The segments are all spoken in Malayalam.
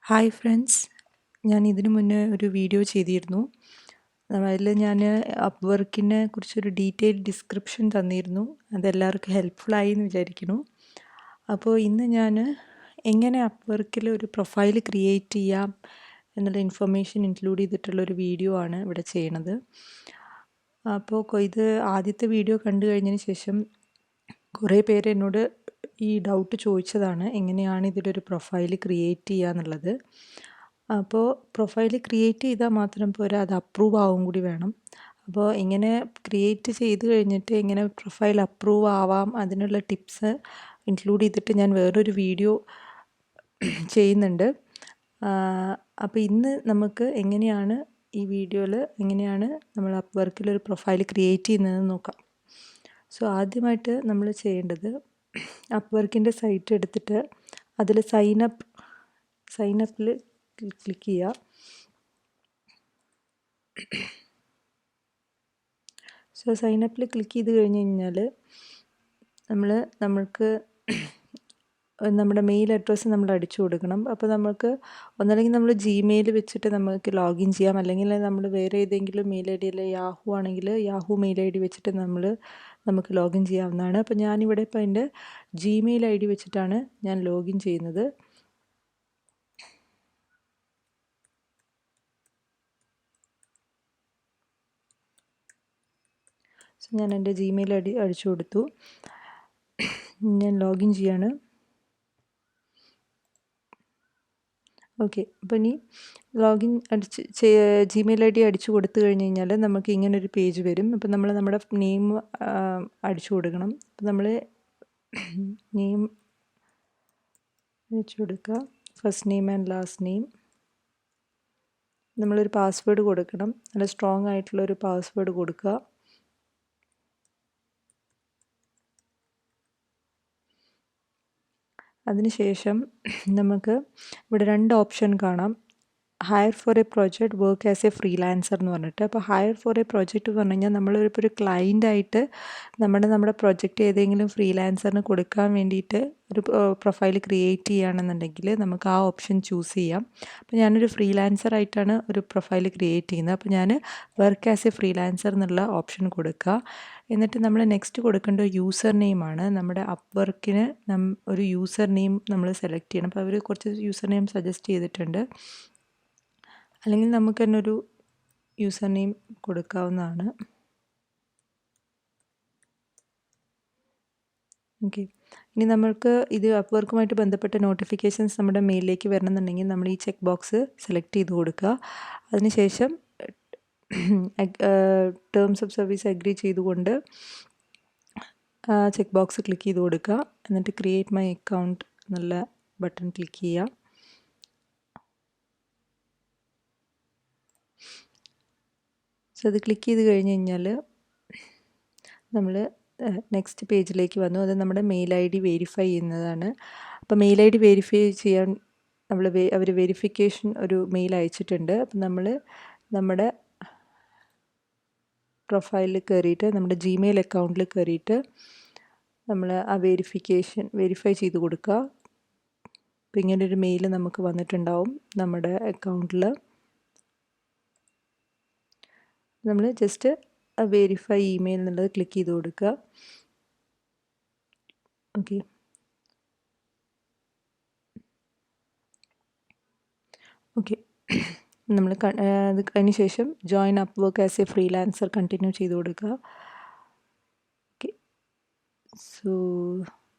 ഹായ് ഫ്രണ്ട്സ്, ഞാൻ ഇതിനു മുന്നേ ഒരു വീഡിയോ ചെയ്തിരുന്നു. അതിൽ ഞാൻ അപ്വർക്കിനെ കുറിച്ചൊരു ഡീറ്റെയിൽഡ് ഡിസ്ക്രിപ്ഷൻ തന്നിരുന്നു. അതെല്ലാവർക്കും ഹെൽപ്ഫുള്ളായി എന്ന് വിചാരിക്കുന്നു. അപ്പോൾ ഇന്ന് ഞാൻ എങ്ങനെ അപ്വർക്കിൽ ഒരു പ്രൊഫൈൽ ക്രിയേറ്റ് ചെയ്യാം എന്നുള്ള ഇൻഫർമേഷൻ ഇൻക്ലൂഡ് ചെയ്തിട്ടുള്ളൊരു വീഡിയോ ആണ് ഇവിടെ ചെയ്യണത്. അപ്പോൾ ഇത് ആദ്യത്തെ വീഡിയോ കണ്ടു കഴിഞ്ഞതിന് ശേഷം കുറേ പേര് എന്നോട് ഈ ഡൗട്ട് ചോദിച്ചതാണ്, എങ്ങനെയാണ് ഇതിലൊരു പ്രൊഫൈൽ ക്രിയേറ്റ് ചെയ്യുക എന്നുള്ളത്. അപ്പോൾ പ്രൊഫൈൽ ക്രിയേറ്റ് ചെയ്താൽ മാത്രം പോരാ, അത് അപ്രൂവ് ആവും കൂടി വേണം. അപ്പോൾ എങ്ങനെ ക്രിയേറ്റ് ചെയ്ത് കഴിഞ്ഞിട്ട് എങ്ങനെ പ്രൊഫൈൽ അപ്രൂവ് ആവാം, അതിനുള്ള ടിപ്സ് ഇൻക്ലൂഡ് ചെയ്തിട്ട് ഞാൻ വേറൊരു വീഡിയോ ചെയ്യുന്നുണ്ട്. അപ്പോൾ ഇന്ന് നമുക്ക് എങ്ങനെയാണ് ഈ വീഡിയോയിൽ എങ്ങനെയാണ് നമ്മൾ അപ്വർക്കിലൊരു പ്രൊഫൈൽ ക്രിയേറ്റ് ചെയ്യുന്നതെന്ന് നോക്കാം. സോ ആദ്യമായിട്ട് നമ്മൾ ചെയ്യേണ്ടത്, അപ്വർക്കിൻ്റെ സൈറ്റ് എടുത്തിട്ട് അതിൽ സൈനപ്പിൽ ക്ലിക്ക് ചെയ്യുക. സോ സൈനപ്പിൽ ക്ലിക്ക് ചെയ്ത് കഴിഞ്ഞ് കഴിഞ്ഞാൽ നമ്മൾക്ക് നമ്മുടെ മെയിൽ അഡ്രസ്സ് നമ്മൾ അടിച്ചു കൊടുക്കണം. അപ്പോൾ നമുക്ക് ഒന്നല്ലെങ്കിൽ നമ്മൾ ജിമെയിൽ വെച്ചിട്ട് നമുക്ക് ലോഗിൻ ചെയ്യാം, അല്ലെങ്കിൽ നമ്മൾ വേറെ ഏതെങ്കിലും മെയിൽ ഐ ഡി, അല്ലെങ്കിൽ യാഹു ആണെങ്കിൽ യാഹു മെയിൽ ഐ ഡി വെച്ചിട്ട് നമുക്ക് ലോഗിൻ ചെയ്യാവുന്നതാണ്. അപ്പോൾ ഞാനിവിടെ ഇപ്പോൾ എൻ്റെ ജിമെയിൽ ഐ ഡി വെച്ചിട്ടാണ് ഞാൻ ലോഗിൻ ചെയ്യുന്നത്. സോ ഞാൻ എൻ്റെ ജിമെയിൽ ഐ ഡി അടിച്ചു കൊടുത്തു. ഞാൻ ലോഗിൻ ചെയ്യാണ്. ഓക്കെ, അപ്പോൾ ഇനി ലോഗിൻ ജിമെയിൽ ഐ ഡി അടിച്ചു കൊടുത്തു കഴിഞ്ഞ് കഴിഞ്ഞാൽ നമുക്ക് ഇങ്ങനൊരു പേജ് വരും. അപ്പോൾ നമ്മൾ നമ്മുടെ നെയിം അടിച്ചു കൊടുക്കണം. അപ്പോൾ നമ്മൾ നെയിം അടിച്ചു കൊടുക്കുക, first name and last name. നമ്മളൊരു പാസ്വേഡ് കൊടുക്കണം, നല്ല സ്ട്രോങ് ആയിട്ടുള്ളൊരു പാസ്വേഡ് കൊടുക്കുക. അതിനുശേഷം നമുക്ക് ഇവിടെ 2 ഓപ്ഷൻ കാണാം, hire for a project, work as a freelancer എന്ന് പറഞ്ഞിട്ട്. അപ്പോൾ ഹയർ ഫോർ എ പ്രോജക്റ്റ് എന്ന് പറഞ്ഞു കഴിഞ്ഞാൽ നമ്മളിപ്പോൾ ഒരു ക്ലയൻ്റായിട്ട് നമ്മുടെ പ്രൊജക്റ്റ് ഏതെങ്കിലും ഫ്രീലാൻസറിന് കൊടുക്കാൻ വേണ്ടിയിട്ട് ഒരു പ്രൊഫൈൽ ക്രിയേറ്റ് ചെയ്യുകയാണെന്നുണ്ടെങ്കിൽ നമുക്ക് ആ ഓപ്ഷൻ ചൂസ് ചെയ്യാം. അപ്പോൾ ഞാനൊരു ഫ്രീലാൻസറായിട്ടാണ് ഒരു പ്രൊഫൈൽ ക്രിയേറ്റ് ചെയ്യുന്നത്. അപ്പോൾ ഞാൻ വർക്ക് ആസ് എ ഫ്രീലാൻസർ എന്നുള്ള ഓപ്ഷൻ കൊടുക്കുക. എന്നിട്ട് നമ്മൾ നെക്സ്റ്റ് കൊടുക്കേണ്ട യൂസർ നെയിമാണ്. നമ്മുടെ അപ്വർക്കിന് ഒരു യൂസർ നെയിം നമ്മൾ സെലക്ട് ചെയ്യണം. അപ്പോൾ അവർ കുറച്ച് യൂസർ നെയിം സജസ്റ്റ് ചെയ്തിട്ടുണ്ട്, അല്ലെങ്കിൽ നമുക്ക് തന്നെ ഒരു യൂസർ നെയിം കൊടുക്കാവുന്നതാണ്. ഓക്കെ, ഇനി നമ്മൾക്ക് ഇത് അപ്വർക്കുമായിട്ട് ബന്ധപ്പെട്ട നോട്ടിഫിക്കേഷൻസ് നമ്മുടെ മെയിലിലേക്ക് വരണമെന്നുണ്ടെങ്കിൽ നമ്മൾ ഈ ചെക്ക് ബോക്സ് സെലക്ട് ചെയ്ത് കൊടുക്കുക. അതിനുശേഷം ടേംസ് ഓഫ് സർവീസ് അഗ്രി ചെയ്തുകൊണ്ട് ചെക്ക് ബോക്സ് ക്ലിക്ക് ചെയ്ത് കൊടുക്കുക. എന്നിട്ട് ക്രിയേറ്റ് മൈ അക്കൗണ്ട് എന്നുള്ള ബട്ടൺ ക്ലിക്ക് ചെയ്യുക. സോ അത് ക്ലിക്ക് ചെയ്ത് കഴിഞ്ഞ് കഴിഞ്ഞാൽ നമ്മൾ നെക്സ്റ്റ് പേജിലേക്ക് വന്നു. അത് നമ്മുടെ മെയിൽ ഐ ഡി വെരിഫൈ ചെയ്യുന്നതാണ്. അപ്പോൾ മെയിൽ ഐ ഡി വെരിഫൈ ചെയ്യാൻ അവർ വെരിഫിക്കേഷൻ ഒരു മെയിൽ അയച്ചിട്ടുണ്ട്. അപ്പം നമ്മൾ നമ്മുടെ പ്രൊഫൈലിൽ കയറിയിട്ട് നമ്മുടെ ജിമെയിൽ അക്കൗണ്ടിൽ കയറിയിട്ട് നമ്മൾ ആ വെരിഫൈ ചെയ്ത് കൊടുക്കുക. അപ്പോൾ ഇങ്ങനൊരു മെയിൽ നമുക്ക് വന്നിട്ടുണ്ടാവും നമ്മുടെ അക്കൗണ്ടിൽ. നമ്മൾ ജസ്റ്റ് വെരിഫൈ ഇമെയിൽ എന്നുള്ളത് ക്ലിക്ക് ചെയ്ത് കൊടുക്കുക. ഓക്കെ, നമ്മൾ അതിന് ശേഷം join അപ്വർക്ക് as a freelancer continue ചെയ്ത് കൊടുക്കുക. Okay, so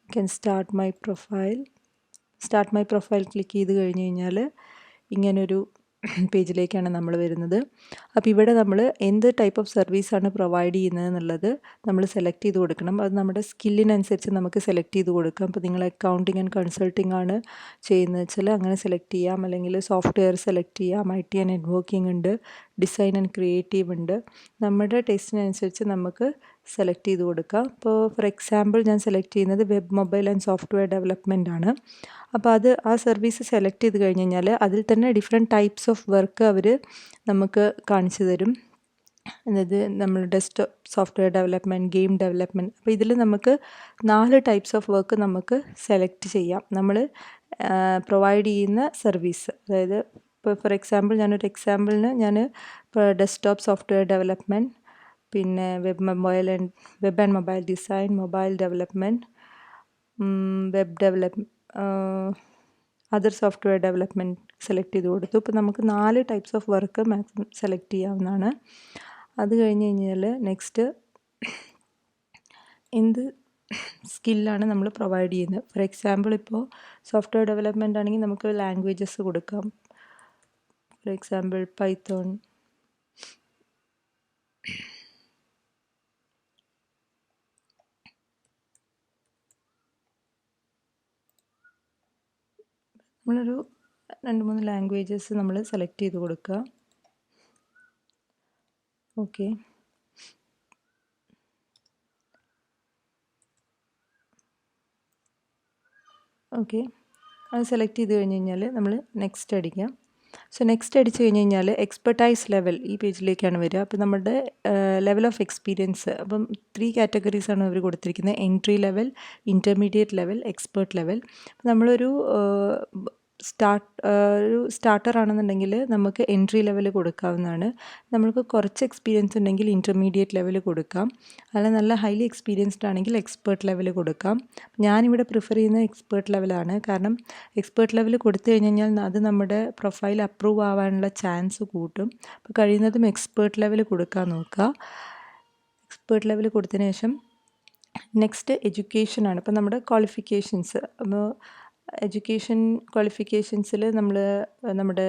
can start my profile click ചെയ്ത് കഴിഞ്ഞ് കഴിഞ്ഞാൽ ഇങ്ങനൊരു പേജിലേക്കാണ് നമ്മൾ വരുന്നത്. അപ്പോൾ ഇവിടെ നമ്മൾ എന്ത് ടൈപ്പ് ഓഫ് സർവീസാണ് പ്രൊവൈഡ് ചെയ്യുന്നത് എന്നുള്ളത് നമ്മൾ സെലക്ട് ചെയ്ത് കൊടുക്കണം. അത് നമ്മുടെ സ്കില്ലിനനുസരിച്ച് നമുക്ക് സെലക്ട് ചെയ്ത് കൊടുക്കാം. അപ്പോൾ നിങ്ങൾ അക്കൗണ്ടിങ് ആൻഡ് കൺസൾട്ടിംഗ് ആണ് ചെയ്യുന്നത് വെച്ചാൽ അങ്ങനെ സെലക്ട് ചെയ്യാം, അല്ലെങ്കിൽ സോഫ്റ്റ്വെയർ സെലക്ട് ചെയ്യാം, IT ആൻഡ് നെറ്റ്വർക്കിംഗ് ഉണ്ട്, ഡിസൈൻ ആൻഡ് ക്രിയേറ്റീവ് ഉണ്ട്. നമ്മുടെ ടേസ്റ്റിനനുസരിച്ച് നമുക്ക് സെലക്ട് ചെയ്ത് കൊടുക്കാം. ഇപ്പോൾ ഫോർ എക്സാമ്പിൾ ഞാൻ സെലക്ട് ചെയ്യുന്നത് web, mobile and software development ആണ്. അപ്പോൾ ആ സർവീസ് സെലക്ട് ചെയ്ത് കഴിഞ്ഞ് കഴിഞ്ഞാൽ അതിൽ തന്നെ ഡിഫറെൻറ്റ് ടൈപ്സ് ഓഫ് വർക്ക് അവർ നമുക്ക് കാണിച്ചു തരും. അതായത് നമ്മൾ desktop software development, game development. അപ്പോൾ ഇതിൽ നമുക്ക് 4 ടൈപ്സ് ഓഫ് വർക്ക് നമുക്ക് സെലക്ട് ചെയ്യാം. നമ്മൾ പ്രൊവൈഡ് ചെയ്യുന്ന സർവീസ്. അതായത് ഇപ്പോൾ ഫോർ എക്സാമ്പിൾ ഞാനൊരു എക്സാമ്പിളിന് ഇപ്പോൾ ഡെസ്ക്ടോപ്പ് സോഫ്റ്റ്വെയർ ഡെവലപ്മെൻറ്റ്, പിന്നെ web and mobile design, mobile development, web other software development select ചെയ്ത് കൊടുത്തു. ഇപ്പോൾ നമുക്ക് 4 types of work maximum select ചെയ്യാവുന്നതാണ്. അത് കഴിഞ്ഞ് കഴിഞ്ഞാൽ നെക്സ്റ്റ് എന്ത് സ്കില്ലാണ് നമ്മൾ പ്രൊവൈഡ് ചെയ്യുന്നത്. ഫോർ എക്സാമ്പിൾ ഇപ്പോൾ സോഫ്റ്റ്വെയർ ഡെവലപ്മെൻ്റ് ആണെങ്കിൽ നമുക്ക് ലാംഗ്വേജസ് കൊടുക്കാം. ഫോർ എക്സാമ്പിൾ പൈത്തോൺ, നമ്മളൊരു 2-3 ലാംഗ്വേജസ് നമ്മൾ സെലക്ട് ചെയ്ത് കൊടുക്കുക. ഓക്കെ, അത് സെലക്ട് ചെയ്ത് കഴിഞ്ഞ് കഴിഞ്ഞാൽ നമ്മൾ നെക്സ്റ്റ് അടിക്കാം. സോ നെക്സ്റ്റ് അടിച്ച് കഴിഞ്ഞ് കഴിഞ്ഞാൽ എക്സ്പെർട്ടൈസ് ലെവൽ ഈ പേജിലേക്കാണ് വരിക. അപ്പോൾ നമ്മുടെ ലെവൽ ഓഫ് എക്സ്പീരിയൻസ്, അപ്പം 3 കാറ്റഗറീസാണ് അവർ കൊടുത്തിരിക്കുന്നത്: entry level, intermediate level, expert level. നമ്മളൊരു സ്റ്റാർട്ടർ ആണെന്നുണ്ടെങ്കിൽ നമുക്ക് എൻട്രി ലെവൽ കൊടുക്കാവുന്നതാണ്. നമ്മൾക്ക് കുറച്ച് എക്സ്പീരിയൻസ് ഉണ്ടെങ്കിൽ ഇൻ്റർമീഡിയറ്റ് ലെവൽ കൊടുക്കാം. അല്ല നല്ല ഹൈലി എക്സ്പീരിയൻസ്ഡ് ആണെങ്കിൽ എക്സ്പേർട്ട് ലെവൽ കൊടുക്കാം. ഞാനിവിടെ പ്രിഫർ ചെയ്യുന്നത് എക്സ്പേർട്ട് ലെവലാണ്. കാരണം എക്സ്പേർട്ട് ലെവൽ കൊടുത്തു കഴിഞ്ഞ് കഴിഞ്ഞാൽ അത് നമ്മുടെ പ്രൊഫൈൽ അപ്രൂവ് ആവാനുള്ള ചാൻസ് കൂട്ടും. അപ്പോൾ കഴിയുന്നതും എക്സ്പേർട്ട് ലെവൽ കൊടുക്കാൻ നോക്കുക. എക്സ്പേർട്ട് ലെവൽ കൊടുത്തതിന് ശേഷം നെക്സ്റ്റ് എഡ്യൂക്കേഷനാണ്. ഇപ്പോൾ നമ്മുടെ ക്വാളിഫിക്കേഷൻസ്, അപ്പോൾ എഡ്യൂക്കേഷൻ ക്വാളിഫിക്കേഷൻസിൽ നമ്മുടെ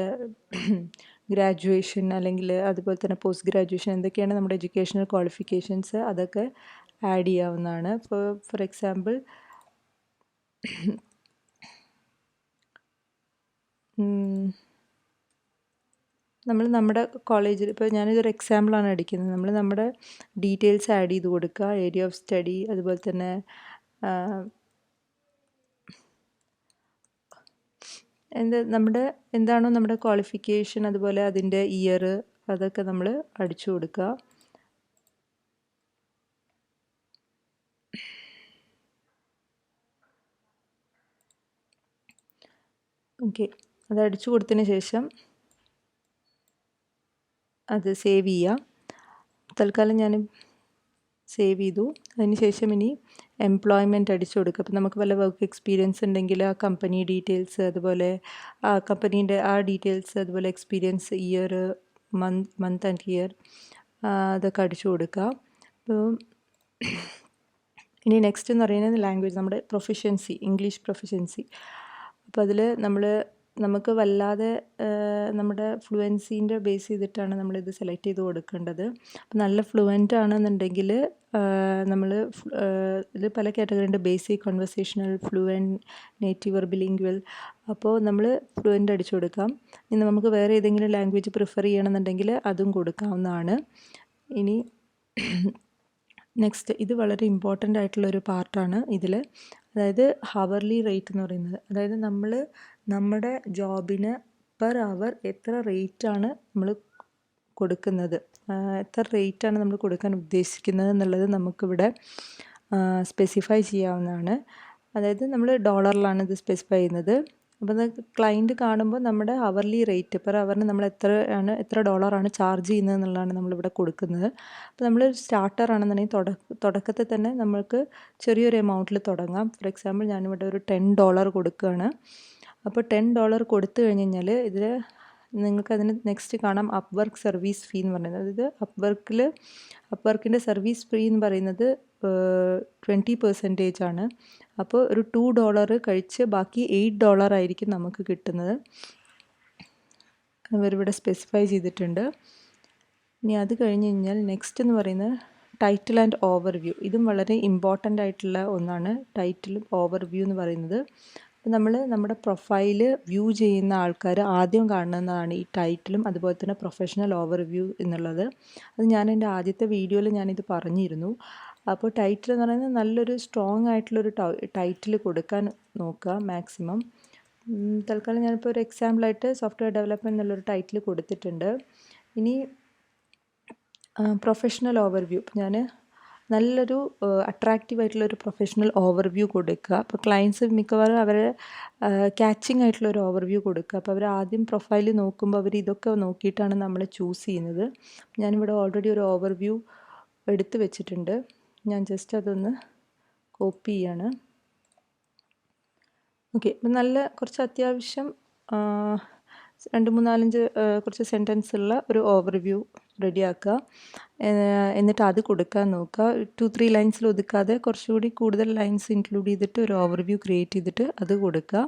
ഗ്രാജുവേഷൻ അല്ലെങ്കിൽ അതുപോലെ തന്നെ പോസ്റ്റ് ഗ്രാജുവേഷൻ എന്തൊക്കെയാണ് നമ്മുടെ എഡ്യൂക്കേഷണൽ ക്വാളിഫിക്കേഷൻസ് അതൊക്കെ ആഡ് ചെയ്യാവുന്നതാണ്. ഇപ്പോൾ ഫോർ എക്സാമ്പിൾ നമ്മുടെ കോളേജിൽ ഇപ്പോൾ ഞാനിതൊരു എക്സാമ്പിളാണ് അടിക്കുന്നത്. നമ്മുടെ ഡീറ്റെയിൽസ് ആഡ് ചെയ്ത് കൊടുക്കുക, ഏരിയ ഓഫ് സ്റ്റഡി, അതുപോലെ തന്നെ എന്താണോ നമ്മുടെ ക്വാളിഫിക്കേഷൻ, അതുപോലെ അതിൻ്റെ ഇയർ അതൊക്കെ നമ്മൾ അടിച്ചു കൊടുക്കുക. ഓക്കെ, അത് അടിച്ചു കൊടുത്തതിന് ശേഷം അത് സേവ് ചെയ്യുക. തൽക്കാലം ഞാൻ സേവ് ചെയ്തു. അതിന് ശേഷം ഇനി എംപ്ലോയ്മെൻറ്റ് അടിച്ചു കൊടുക്കുക. അപ്പോൾ നമുക്ക് വല്ല വർക്ക് എക്സ്പീരിയൻസ് ഉണ്ടെങ്കിൽ ആ കമ്പനി ഡീറ്റെയിൽസ്, അതുപോലെ ആ കമ്പനീൻ്റെ ആ ഡീറ്റെയിൽസ്, അതുപോലെ experience, year, month and year അതൊക്കെ അടിച്ചു കൊടുക്കുക. അപ്പോൾ ഇനി നെക്സ്റ്റ് എന്ന് പറയുന്നത് ലാംഗ്വേജ്, നമ്മുടെ പ്രൊഫഷ്യൻസി, ഇംഗ്ലീഷ് പ്രൊഫഷ്യൻസി. അപ്പോൾ അതിൽ നമുക്ക് വല്ലാതെ നമ്മുടെ ഫ്ലുവൻസീൻ്റെ ബേസ് ചെയ്തിട്ടാണ് നമ്മളിത് സെലക്ട് ചെയ്ത് കൊടുക്കേണ്ടത്. അപ്പോൾ നല്ല ഫ്ലുവൻ്റ് ആണെന്നുണ്ടെങ്കിൽ നമ്മൾ ഇത് പല കാറ്റഗറി ഉണ്ട്: ബേസിക്, കൺവെർസേഷണൽ, ഫ്ലുവൻറ്റ്, നേറ്റീവ്, ബിലിംഗ്വൽ. അപ്പോൾ നമ്മൾ ഫ്ലുവൻ്റ് അടിച്ചു കൊടുക്കാം. ഇനി നമുക്ക് വേറെ ഏതെങ്കിലും ലാംഗ്വേജ് പ്രിഫർ ചെയ്യണമെന്നുണ്ടെങ്കിൽ അതും കൊടുക്കാവുന്നതാണ്. ഇനി നെക്സ്റ്റ്, ഇത് വളരെ ഇമ്പോർട്ടൻ്റ് ആയിട്ടുള്ളൊരു പാർട്ടാണ് ഇതിൽ. അതായത് ഹവർലി റേറ്റ് എന്ന് പറയുന്നത്. അതായത് നമ്മുടെ ജോബിന് പെർ അവർ എത്ര റേറ്റാണ് നമ്മൾ കൊടുക്കുന്നത്, എത്ര റേറ്റാണ് നമ്മൾ കൊടുക്കാൻ ഉദ്ദേശിക്കുന്നത് എന്നുള്ളത് നമുക്കിവിടെ സ്പെസിഫൈ ചെയ്യാവുന്നതാണ്. അതായത് നമ്മൾ ഡോളറിലാണ് ഇത് സ്പെസിഫൈ ചെയ്യുന്നത്. അപ്പോൾ ക്ലയൻറ്റ് കാണുമ്പോൾ നമ്മുടെ ഹവർലി റേറ്റ് പെർ അവറിന് നമ്മൾ എത്ര ഡോളറാണ് ചാർജ് ചെയ്യുന്നത് എന്നുള്ളതാണ് നമ്മളിവിടെ കൊടുക്കുന്നത്. അപ്പോൾ നമ്മൾ സ്റ്റാർട്ടർ ആണെന്നുണ്ടെങ്കിൽ തുടക്കത്തിൽ തന്നെ നമ്മൾക്ക് ചെറിയൊരു എമൗണ്ടിൽ തുടങ്ങാം. ഫോർ എക്സാമ്പിൾ ഞാനിവിടെ ഒരു $10 കൊടുക്കുകയാണ്. അപ്പോൾ $10 കൊടുത്തു കഴിഞ്ഞ് കഴിഞ്ഞാൽ ഇതിൽ നിങ്ങൾക്കതിന് നെക്സ്റ്റ് കാണാം അപ്വർക്ക് സർവീസ് ഫീ എന്ന് പറയുന്നത്. അതായത് അപ്വർക്കിൻ്റെ സർവീസ് ഫീ എന്ന് പറയുന്നത് 20% ആണ്. അപ്പോൾ ഒരു $2 കഴിച്ച് ബാക്കി $8 ആയിരിക്കും നമുക്ക് കിട്ടുന്നത്. അവരിവിടെ സ്പെസിഫൈ ചെയ്തിട്ടുണ്ട്. ഇനി അത് കഴിഞ്ഞ് കഴിഞ്ഞാൽ നെക്സ്റ്റ് എന്ന് പറയുന്നത് ടൈറ്റിൽ ആൻഡ് ഓവർവ്യൂ. ഇതും വളരെ ഇമ്പോർട്ടൻ്റ് ആയിട്ടുള്ള ഒന്നാണ്, ടൈറ്റിലും ഓവർവ്യൂ എന്ന് പറയുന്നത്. അപ്പോൾ നമ്മുടെ പ്രൊഫൈല് വ്യൂ ചെയ്യുന്ന ആൾക്കാർ ആദ്യം കാണുന്നതാണ് ഈ ടൈറ്റിലും അതുപോലെ തന്നെ പ്രൊഫഷണൽ ഓവർവ്യൂ എന്നുള്ളത്. അത് ഞാൻ എൻ്റെ ആദ്യത്തെ വീഡിയോയിൽ ഞാനിത് പറഞ്ഞിരുന്നു. അപ്പോൾ ടൈറ്റിൽ എന്ന് പറയുന്നത് നല്ലൊരു സ്ട്രോങ് ആയിട്ടുള്ളൊരു ടൈറ്റിൽ കൊടുക്കാൻ നോക്കുക മാക്സിമം. തൽക്കാലം ഞാനിപ്പോൾ ഒരു എക്സാമ്പിളായിട്ട് സോഫ്റ്റ്വെയർ ഡെവലപ്മെൻറ്റ് എന്നുള്ളൊരു ടൈറ്റിൽ കൊടുത്തിട്ടുണ്ട്. ഇനി പ്രൊഫഷണൽ ഓവർവ്യൂ ഞാൻ നല്ലൊരു അട്രാക്റ്റീവ് ആയിട്ടുള്ളൊരു പ്രൊഫഷണൽ ഓവർവ്യൂ കൊടുക്കുക. അപ്പോൾ ക്ലയൻറ്റ്സ് മിക്കവാറും അവരെ ക്യാച്ചിങ് ആയിട്ടുള്ളൊരു ഓവർവ്യൂ കൊടുക്കുക. അപ്പോൾ അവർ ആദ്യം പ്രൊഫൈൽ നോക്കുമ്പോൾ അവർ ഇതൊക്കെ നോക്കിയിട്ടാണ് നമ്മൾ ചൂസ് ചെയ്യുന്നത്. ഞാനിവിടെ ഓൾറെഡി ഒരു ഓവർവ്യൂ എടുത്ത് വെച്ചിട്ടുണ്ട്. ഞാൻ ജസ്റ്റ് അതൊന്ന് കോപ്പി ചെയ്യാണ്. ഓക്കെ, അപ്പം നല്ല കുറച്ച് അത്യാവശ്യം 2, 3, 4, 5 കുറച്ച് സെൻറ്റൻസ് ഉള്ള ഒരു ഓവർവ്യൂ റെഡിയാക്കുക. എന്നിട്ട് അത് കൊടുക്കാൻ നോക്കുക. 2-3 ലൈൻസിൽ ഒതുക്കാതെ കുറച്ചുകൂടി കൂടുതൽ ലൈൻസ് ഇൻക്ലൂഡ് ചെയ്തിട്ട് ഒരു ഓവർവ്യൂ ക്രിയേറ്റ് ചെയ്തിട്ട് അത് കൊടുക്കുക.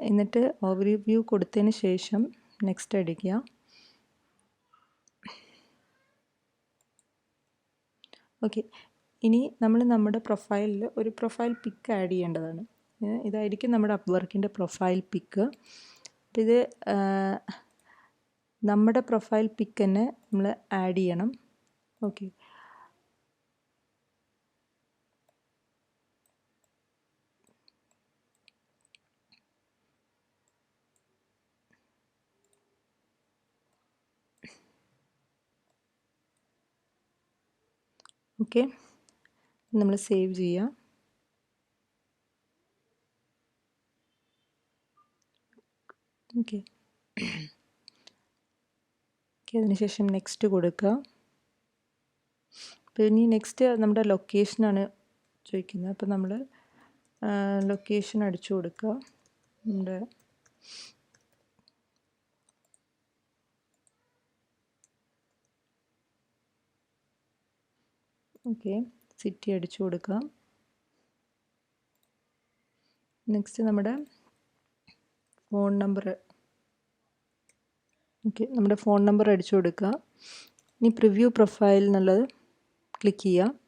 എന്നിട്ട് ഓവർവ്യൂ കൊടുത്തതിന് ശേഷം നെക്സ്റ്റ് അടിക്കുക. ഓക്കെ, ഇനി നമ്മൾ നമ്മുടെ പ്രൊഫൈലിൽ ഒരു പ്രൊഫൈൽ പിക്ക് ആഡ് ചെയ്യേണ്ടതാണ്. ഇതായിരിക്കും നമ്മുടെ അപ്വർക്കിൻ്റെ പ്രൊഫൈൽ പിക്ക്. അപ്പം ഇത് നമ്മുടെ പ്രൊഫൈൽ പിക്ക് തന്നെ നമ്മൾ ആഡ് ചെയ്യണം. ഓക്കെ, ഓക്കെ, നമ്മൾ സേവ് ചെയ്യാം. ഓക്കെ, അതിനുശേഷം നെക്സ്റ്റ് കൊടുക്കുക. അപ്പോൾ ഇനി നെക്സ്റ്റ് നമ്മുടെ ലൊക്കേഷനാണ് ചോദിക്കുന്നത്. അപ്പോൾ നമ്മൾ ലൊക്കേഷൻ അടിച്ചു കൊടുക്കുക. നമ്മുടെ ഓക്കെ, സിറ്റി അടിച്ചു കൊടുക്കുക. നെക്സ്റ്റ് നമ്മുടെ ഫോൺ നമ്പർ, ഓക്കെ, നമ്മുടെ ഫോൺ നമ്പർ അടിച്ചു കൊടുക്കുക. ഇനി പ്രിവ്യൂ പ്രൊഫൈൽ എന്നുള്ളത് ക്ലിക്ക് ചെയ്യുക.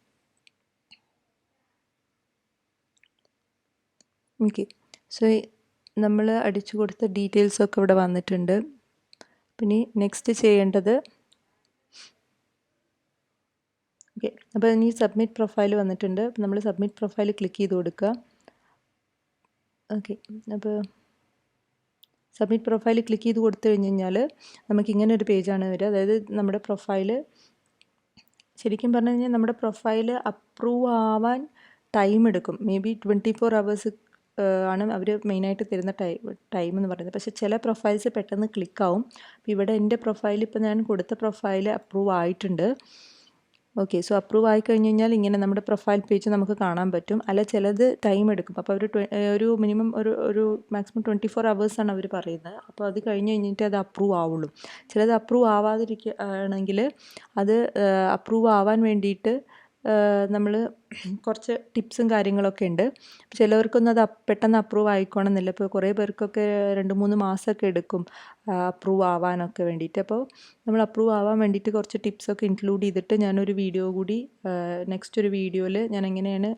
ഓക്കെ, സോ നമ്മൾ അടിച്ചു കൊടുത്ത ഡീറ്റെയിൽസൊക്കെ ഇവിടെ വന്നിട്ടുണ്ട്. പിന്നെ നെക്സ്റ്റ് ചെയ്യേണ്ടത്, ഓക്കെ, അപ്പോൾ ഇനി സബ്മിറ്റ് പ്രൊഫൈൽ വന്നിട്ടുണ്ട്. അപ്പോൾ നമ്മൾ സബ്മിറ്റ് പ്രൊഫൈൽ ക്ലിക്ക് ചെയ്ത് കൊടുക്കുക. ഓക്കെ, അപ്പോൾ സബ്മിറ്റ് പ്രൊഫൈൽ ക്ലിക്ക് ചെയ്ത് കൊടുത്തു കഴിഞ്ഞ് കഴിഞ്ഞാൽ നമുക്ക് ഇങ്ങനെ ഒരു പേജാണ് വരിക. അതായത് നമ്മുടെ പ്രൊഫൈൽ ശരിക്കും പറഞ്ഞു കഴിഞ്ഞാൽ നമ്മുടെ പ്രൊഫൈൽ അപ്രൂവ് ആവാൻ ടൈം എടുക്കും. മേ ബി 24 hours ആണ് അവർ മെയിനായിട്ട് തരുന്ന ടൈം എന്ന് പറയുന്നത്. പക്ഷേ ചില പ്രൊഫൈൽസ് പെട്ടെന്ന് ക്ലിക്കാവും. അപ്പോൾ ഇവിടെ എൻ്റെ പ്രൊഫൈൽ ഇപ്പോൾ ഞാൻ കൊടുത്ത പ്രൊഫൈൽ അപ്രൂവ് ആയിട്ടുണ്ട്. ഓക്കെ, സോ അപ്രൂവ് ആയി കഴിഞ്ഞ് കഴിഞ്ഞാൽ ഇങ്ങനെ നമ്മുടെ പ്രൊഫൈൽ പേജ് നമുക്ക് കാണാൻ പറ്റും. അല്ല ചിലത് ടൈം എടുക്കും. അപ്പോൾ അവർ ഒരു മിനിമം ഒരു മാക്സിമം 24 hours ആണ് അവർ പറയുന്നത്. അപ്പോൾ അത് കഴിഞ്ഞ് കഴിഞ്ഞിട്ട് അത് അപ്രൂവ് ആവുള്ളൂ. ചിലത് അപ്രൂവ് ആവാതിരിക്കുകയാണെങ്കിൽ അത് അപ്രൂവ് ആവാൻ വേണ്ടിയിട്ട് നമ്മൾ കുറച്ച് ടിപ്സും കാര്യങ്ങളൊക്കെ ഉണ്ട്. ചിലവർക്കൊന്നും അത് പെട്ടെന്ന് അപ്രൂവ് ആയിക്കോണമെന്നില്ല. ഇപ്പോൾ കുറേ പേർക്കൊക്കെ 2-3 മാസമൊക്കെ എടുക്കും അപ്രൂവ് ആവാനൊക്കെ വേണ്ടിയിട്ട്. അപ്പോൾ നമ്മൾ അപ്രൂവ് ആവാൻ വേണ്ടിയിട്ട് കുറച്ച് ടിപ്സൊക്കെ ഇൻക്ലൂഡ് ചെയ്തിട്ട് ഞാനൊരു വീഡിയോ കൂടി നെക്സ്റ്റ് ഒരു വീഡിയോയിൽ ഞാൻ എങ്ങനെയാണ്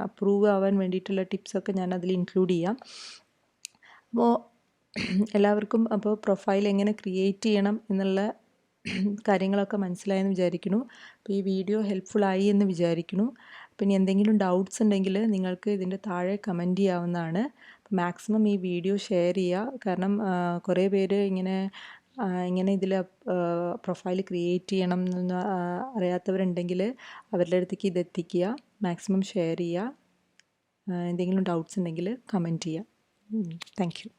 അപ്രൂവ് ആവാൻ വേണ്ടിയിട്ടുള്ള ടിപ്സൊക്കെ ഞാൻ അതിൽ ഇൻക്ലൂഡ് ചെയ്യാം. അപ്പോൾ എല്ലാവർക്കും അപ്പോൾ പ്രൊഫൈൽ എങ്ങനെ ക്രിയേറ്റ് ചെയ്യണം എന്നുള്ള കാര്യങ്ങളൊക്കെ മനസ്സിലായെന്ന് വിചാരിക്കുന്നു. അപ്പോൾ ഈ വീഡിയോ ഹെൽപ്ഫുള്ളായി എന്ന് വിചാരിക്കുന്നു. പിന്നെ എന്തെങ്കിലും ഡൗട്ട്സ് ഉണ്ടെങ്കിൽ നിങ്ങൾക്ക് ഇതിൻ്റെ താഴെ കമൻറ്റ് ചെയ്യാവുന്നതാണ്. മാക്സിമം ഈ വീഡിയോ ഷെയർ ചെയ്യുക. കാരണം കുറേ പേര് ഇങ്ങനെ ഇതിൽ പ്രൊഫൈൽ ക്രിയേറ്റ് ചെയ്യണം എന്ന് അറിയാത്തവരുണ്ടെങ്കിൽ അവരുടെ അടുത്തേക്ക് ഇത് എത്തിക്കുക. മാക്സിമം ഷെയർ ചെയ്യുക. എന്തെങ്കിലും ഡൗട്ട്സ് ഉണ്ടെങ്കിൽ കമൻറ്റ് ചെയ്യുക. Thank you.